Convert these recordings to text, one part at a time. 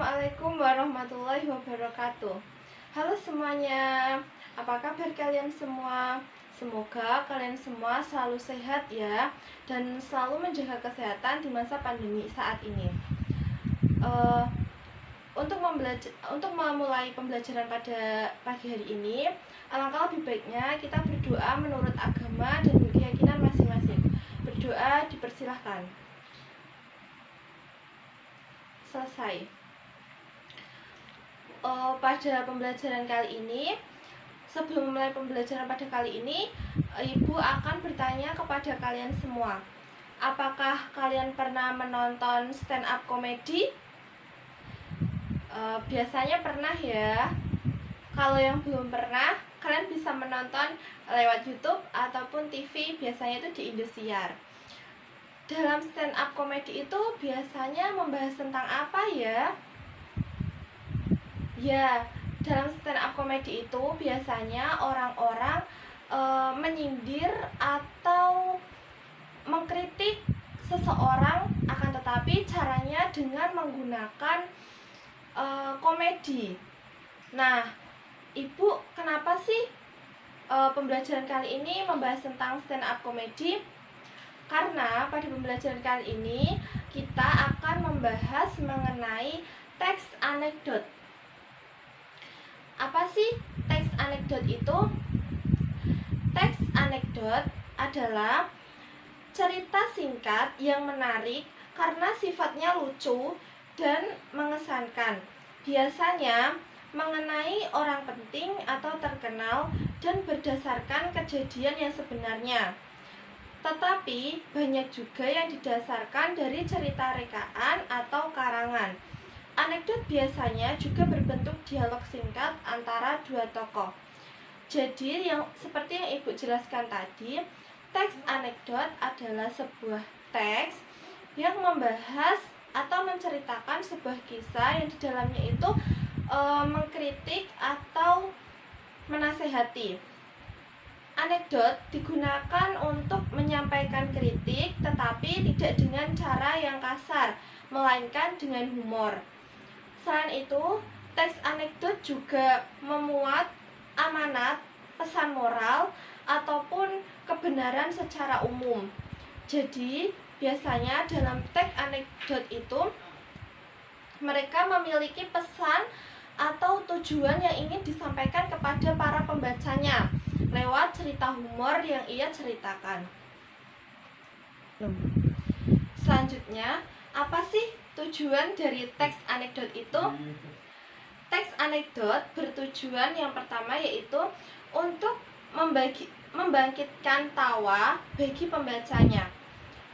Assalamualaikum warahmatullahi wabarakatuh. Halo semuanya, apa kabar kalian semua? Semoga kalian semua selalu sehat ya, dan selalu menjaga kesehatan di masa pandemi saat ini. Untuk memulai pembelajaran pada pagi hari ini, alangkah lebih baiknya kita berdoa menurut agama dan keyakinan masing-masing. Berdoa dipersilahkan. Selesai. Pada pembelajaran kali ini, sebelum memulai pembelajaran pada kali ini, Ibu akan bertanya kepada kalian semua. Apakah kalian pernah menonton stand up comedy? Biasanya pernah ya. Kalau yang belum pernah, kalian bisa menonton lewat YouTube ataupun TV, biasanya itu di Indosiar. Dalam stand up comedy itu biasanya membahas tentang apa ya? Ya, dalam stand up comedy itu biasanya orang-orang menyindir atau mengkritik seseorang, akan tetapi caranya dengan menggunakan komedi. Nah, Ibu, kenapa sih pembelajaran kali ini membahas tentang stand up comedy? Karena pada pembelajaran kali ini kita akan membahas mengenai teks anekdot. Apa sih teks anekdot itu? Teks anekdot adalah cerita singkat yang menarik karena sifatnya lucu dan mengesankan. Biasanya mengenai orang penting atau terkenal dan berdasarkan kejadian yang sebenarnya. Tetapi banyak juga yang didasarkan dari cerita rekaan atau karangan. Anekdot biasanya juga berbentuk dialog singkat antara dua tokoh. Jadi seperti yang Ibu jelaskan tadi, teks anekdot adalah sebuah teks yang membahas atau menceritakan sebuah kisah yang di dalamnya itu mengkritik atau menasehati. Anekdot digunakan untuk menyampaikan kritik, tetapi tidak dengan cara yang kasar, melainkan dengan humor. Selain itu, teks anekdot juga memuat amanat, pesan moral, ataupun kebenaran secara umum. Jadi, biasanya dalam teks anekdot itu, mereka memiliki pesan atau tujuan yang ingin disampaikan kepada para pembacanya lewat cerita humor yang ia ceritakan. Selanjutnya, apa sih tujuan dari teks anekdot itu? Teks anekdot bertujuan yang pertama yaitu untuk membangkitkan tawa bagi pembacanya.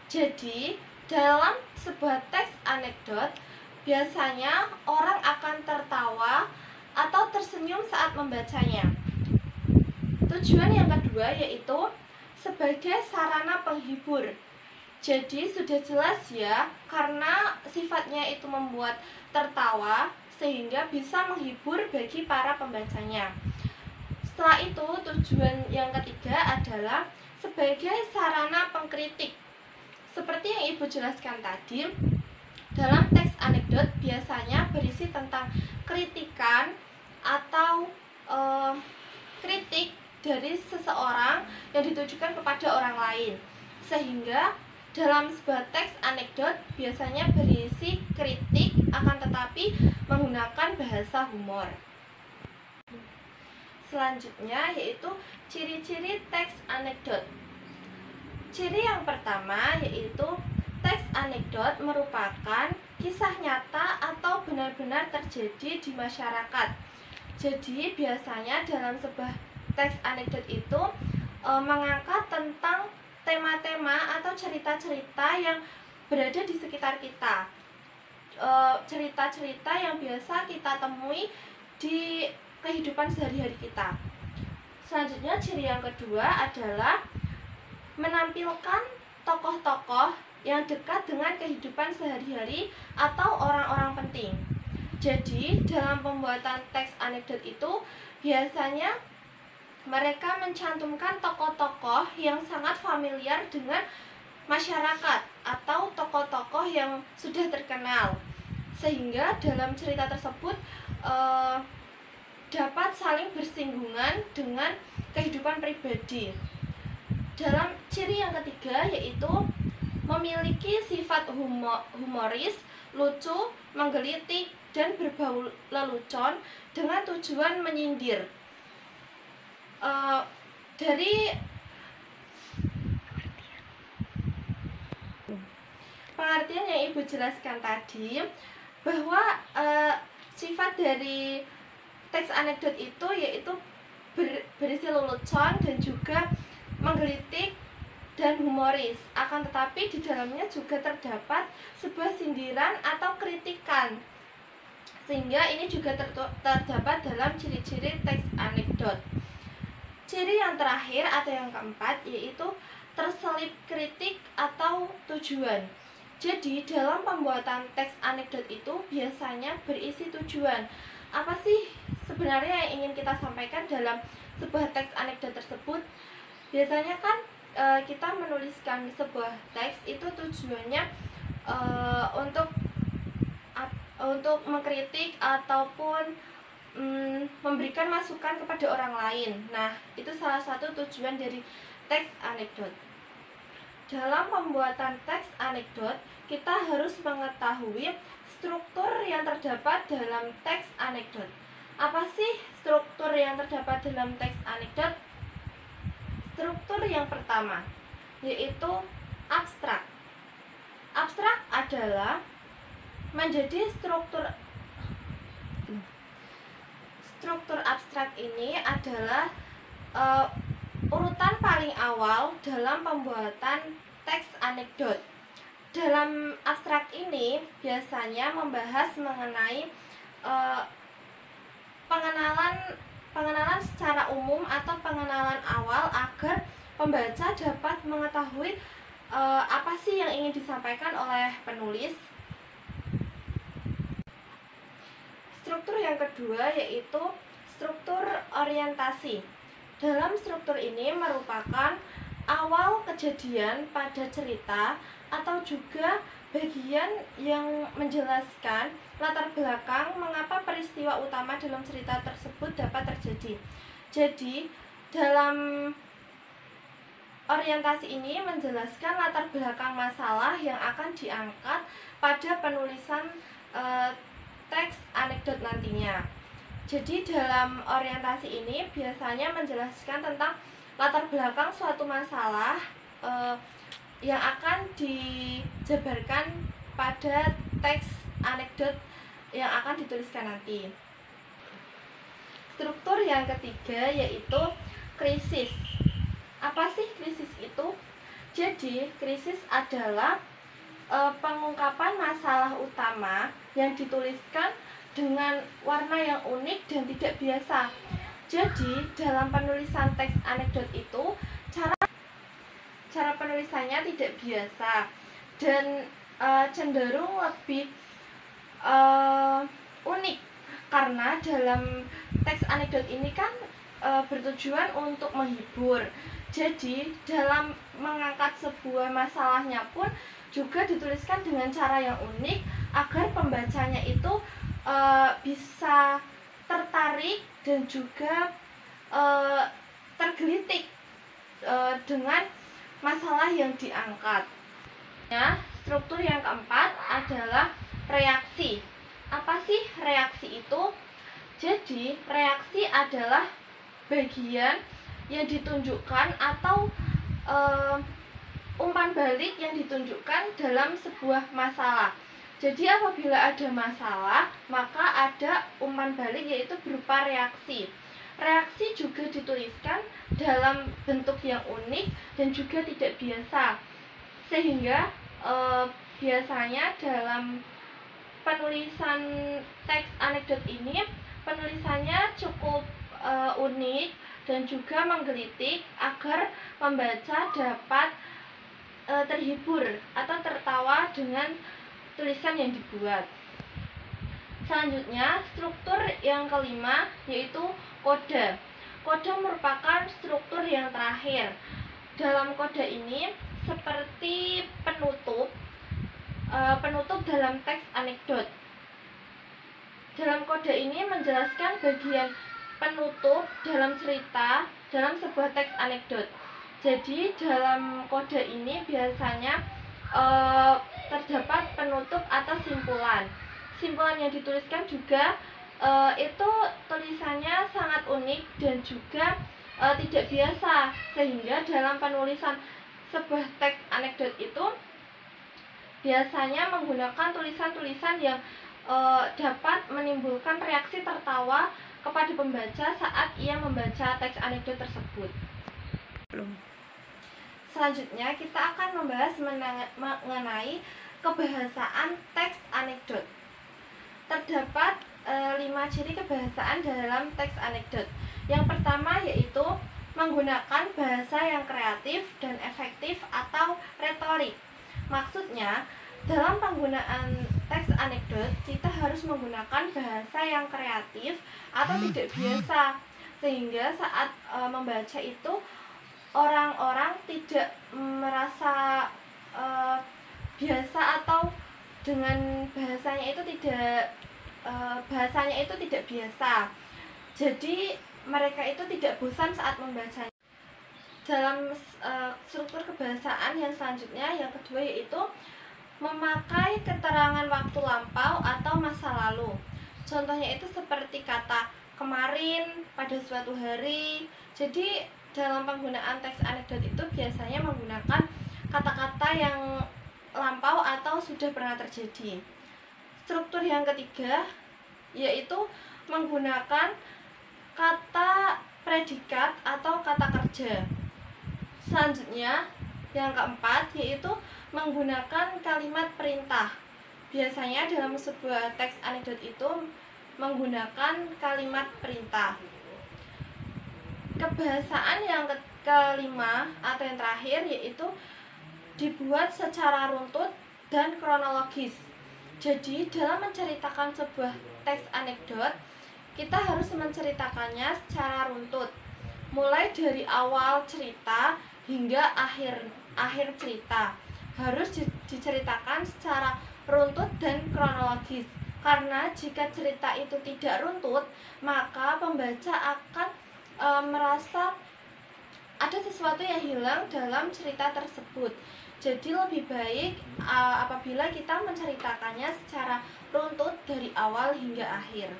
Jadi, dalam sebuah teks anekdot, biasanya orang akan tertawa atau tersenyum saat membacanya. Tujuan yang kedua yaitu sebagai sarana penghibur. Jadi sudah jelas ya, karena sifatnya itu membuat tertawa sehingga bisa menghibur bagi para pembacanya. Setelah itu, tujuan yang ketiga adalah sebagai sarana pengkritik. Seperti yang Ibu jelaskan tadi, dalam teks anekdot biasanya berisi tentang kritikan atau kritik dari seseorang yang ditujukan kepada orang lain. Sehingga dalam sebuah teks anekdot biasanya berisi kritik, akan tetapi menggunakan bahasa humor. Selanjutnya yaitu ciri-ciri teks anekdot. Ciri yang pertama yaitu teks anekdot merupakan kisah nyata atau benar-benar terjadi di masyarakat. Jadi biasanya dalam sebuah teks anekdot itu mengangkat tentang tema-tema atau cerita-cerita yang berada di sekitar kita. Cerita-cerita yang biasa kita temui di kehidupan sehari-hari kita. Selanjutnya ciri yang kedua adalah menampilkan tokoh-tokoh yang dekat dengan kehidupan sehari-hari atau orang-orang penting. Jadi dalam pembuatan teks anekdot itu biasanya mereka mencantumkan tokoh-tokoh yang sangat familiar dengan masyarakat atau tokoh-tokoh yang sudah terkenal. sehingga dalam cerita tersebut dapat saling bersinggungan dengan kehidupan pribadi. Dalam ciri yang ketiga yaitu memiliki sifat humoris, lucu, menggelitik, dan berbau lelucon dengan tujuan menyindir. Dari pengertian yang Ibu jelaskan tadi, bahwa sifat dari teks anekdot itu yaitu berisi lelucon dan juga menggelitik dan humoris. Akan tetapi di dalamnya juga terdapat sebuah sindiran atau kritikan, sehingga ini juga terdapat dalam ciri-ciri teks anekdot. Ciri yang terakhir atau yang keempat yaitu terselip kritik atau tujuan. Jadi dalam pembuatan teks anekdot itu biasanya berisi tujuan. Apa sih sebenarnya yang ingin kita sampaikan dalam sebuah teks anekdot tersebut? Biasanya kan kita menuliskan sebuah teks itu tujuannya untuk mengkritik ataupun memberikan masukan kepada orang lain. Nah, itu salah satu tujuan dari teks anekdot. Dalam pembuatan teks anekdot, kita harus mengetahui struktur yang terdapat dalam teks anekdot. Apa sih struktur yang terdapat dalam teks anekdot? Struktur yang pertama yaitu abstrak. Abstrak adalah menjadi struktur abstrak ini adalah urutan paling awal dalam pembuatan teks anekdot. Dalam abstrak ini biasanya membahas mengenai pengenalan secara umum atau pengenalan awal agar pembaca dapat mengetahui apa sih yang ingin disampaikan oleh penulis. Struktur yang kedua yaitu struktur orientasi. Dalam struktur ini merupakan awal kejadian pada cerita atau juga bagian yang menjelaskan latar belakang mengapa peristiwa utama dalam cerita tersebut dapat terjadi. Jadi, dalam orientasi ini menjelaskan latar belakang masalah yang akan diangkat pada penulisan teks anekdot nantinya. Jadi dalam orientasi ini biasanya menjelaskan tentang latar belakang suatu masalah yang akan dijabarkan pada teks anekdot yang akan dituliskan nanti. Struktur yang ketiga yaitu krisis. Apa sih krisis itu? Jadi krisis adalah pengungkapan masalah utama yang dituliskan dengan warna yang unik dan tidak biasa. Jadi dalam penulisan teks anekdot itu cara penulisannya tidak biasa dan cenderung lebih unik, karena dalam teks anekdot ini kan bertujuan untuk menghibur. Jadi dalam mengangkat sebuah masalahnya pun juga dituliskan dengan cara yang unik agar pembacanya itu bisa tertarik dan juga tergelitik dengan masalah yang diangkat. Ya, struktur yang keempat adalah reaksi. Apa sih reaksi itu? Jadi reaksi adalah bagian yang ditunjukkan atau umpan balik yang ditunjukkan dalam sebuah masalah. Jadi apabila ada masalah, maka ada umpan balik yaitu berupa reaksi. Reaksi juga dituliskan dalam bentuk yang unik dan juga tidak biasa. Sehingga biasanya dalam penulisan teks anekdot ini penulisannya cukup unik dan juga menggelitik agar pembaca dapat terhibur atau tertawa dengan tulisan yang dibuat. Selanjutnya, struktur yang kelima yaitu kode. Kode merupakan struktur yang terakhir. Dalam kode ini seperti penutup dalam teks anekdot. dalam kode ini menjelaskan bagian penutup dalam cerita dalam sebuah teks anekdot. Jadi dalam kode ini biasanya terdapat penutup atau simpulan. Simpulan yang dituliskan juga itu tulisannya sangat unik dan juga tidak biasa, sehingga dalam penulisan sebuah teks anekdot itu biasanya menggunakan tulisan-tulisan yang dapat menimbulkan reaksi tertawa kepada pembaca saat ia membaca teks anekdot tersebut. Selanjutnya kita akan membahas mengenai kebahasaan teks anekdot. Terdapat 5 ciri kebahasaan dalam teks anekdot. Yang pertama yaitu menggunakan bahasa yang kreatif dan efektif atau retorik. Maksudnya, dalam penggunaan teks anekdot, kita harus menggunakan bahasa yang kreatif atau tidak biasa, sehingga saat membaca itu orang-orang tidak merasa biasa atau dengan bahasanya itu tidak biasa. Jadi mereka itu tidak bosan saat membacanya. Dalam struktur kebahasaan yang selanjutnya, yang kedua yaitu memakai keterangan waktu lampau atau masa lalu. Contohnya itu seperti kata kemarin, pada suatu hari. Jadi dalam penggunaan teks anekdot itu biasanya menggunakan kata-kata yang lampau atau sudah pernah terjadi. Struktur yang ketiga yaitu menggunakan kata predikat atau kata kerja. Selanjutnya, yang keempat yaitu menggunakan kalimat perintah. Biasanya dalam sebuah teks anekdot itu menggunakan kalimat perintah. Kebahasaan yang kelima atau yang terakhir yaitu dibuat secara runtut dan kronologis. Jadi dalam menceritakan sebuah teks anekdot, kita harus menceritakannya secara runtut, mulai dari awal cerita hingga akhir cerita harus diceritakan secara runtut dan kronologis. Karena jika cerita itu tidak runtut, maka pembaca akan merasa ada sesuatu yang hilang dalam cerita tersebut. Jadi lebih baik apabila kita menceritakannya secara runtut dari awal hingga akhir.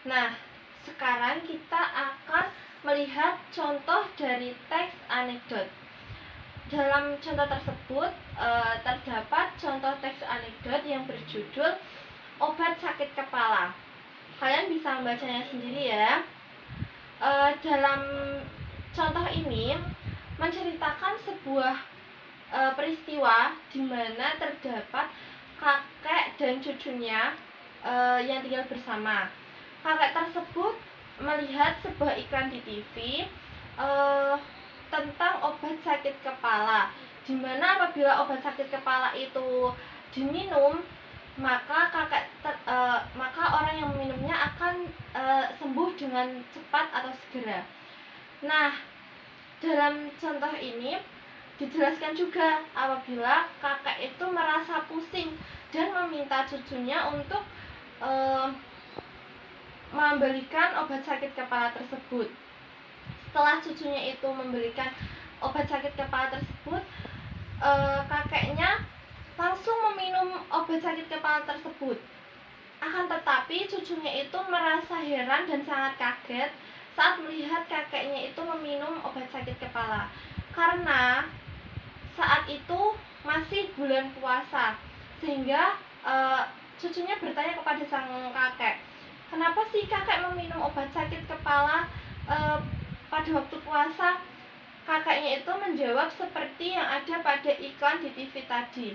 Nah, sekarang kita akan melihat contoh dari teks anekdot. Dalam contoh tersebut terdapat contoh teks anekdot yang berjudul Obat Sakit Kepala. Kalian bisa membacanya sendiri ya. Dalam contoh ini menceritakan sebuah peristiwa di mana terdapat kakek dan cucunya yang tinggal bersama. Kakek tersebut melihat sebuah iklan di TV tentang obat sakit kepala, di mana apabila obat sakit kepala itu diminum, maka orang yang meminumnya akan sembuh dengan cepat atau segera. Nah, dalam contoh ini dijelaskan juga apabila kakek itu merasa pusing dan meminta cucunya untuk membelikan obat sakit kepala tersebut. Setelah cucunya itu membelikan obat sakit kepala tersebut, kakeknya langsung meminum obat sakit kepala tersebut. Akan tetapi cucunya itu merasa heran dan sangat kaget saat melihat kakeknya itu meminum obat sakit kepala, karena saat itu masih bulan puasa, sehingga cucunya bertanya kepada sang kakek, kenapa sih kakek meminum obat sakit kepala pada waktu puasa? Kakeknya itu menjawab seperti yang ada pada iklan di TV tadi,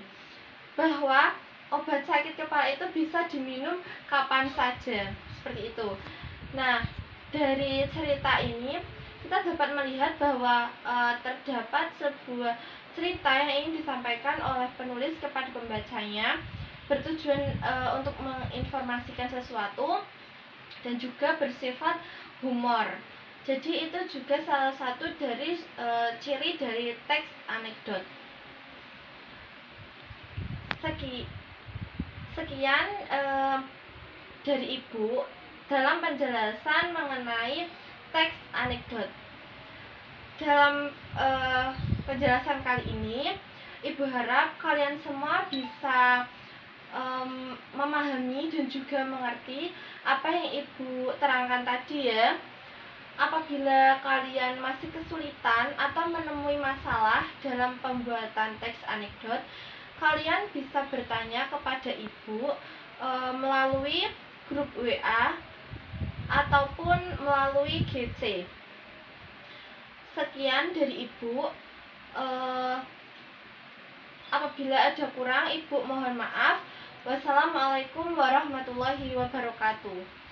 bahwa obat sakit kepala itu bisa diminum kapan saja, seperti itu. Nah, dari cerita ini kita dapat melihat bahwa terdapat sebuah cerita yang ingin disampaikan oleh penulis kepada pembacanya, bertujuan untuk menginformasikan sesuatu dan juga bersifat humor. Jadi itu juga salah satu dari ciri dari teks anekdot. Sekian dari Ibu dalam penjelasan mengenai teks anekdot. Dalam penjelasan kali ini, Ibu harap kalian semua bisa memahami dan juga mengerti apa yang Ibu terangkan tadi ya. Apabila kalian masih kesulitan atau menemui masalah dalam pembuatan teks anekdot, kalian bisa bertanya kepada Ibu melalui grup WA ataupun melalui GC. Sekian dari Ibu. Apabila ada kurang, Ibu mohon maaf. Wassalamualaikum warahmatullahi wabarakatuh.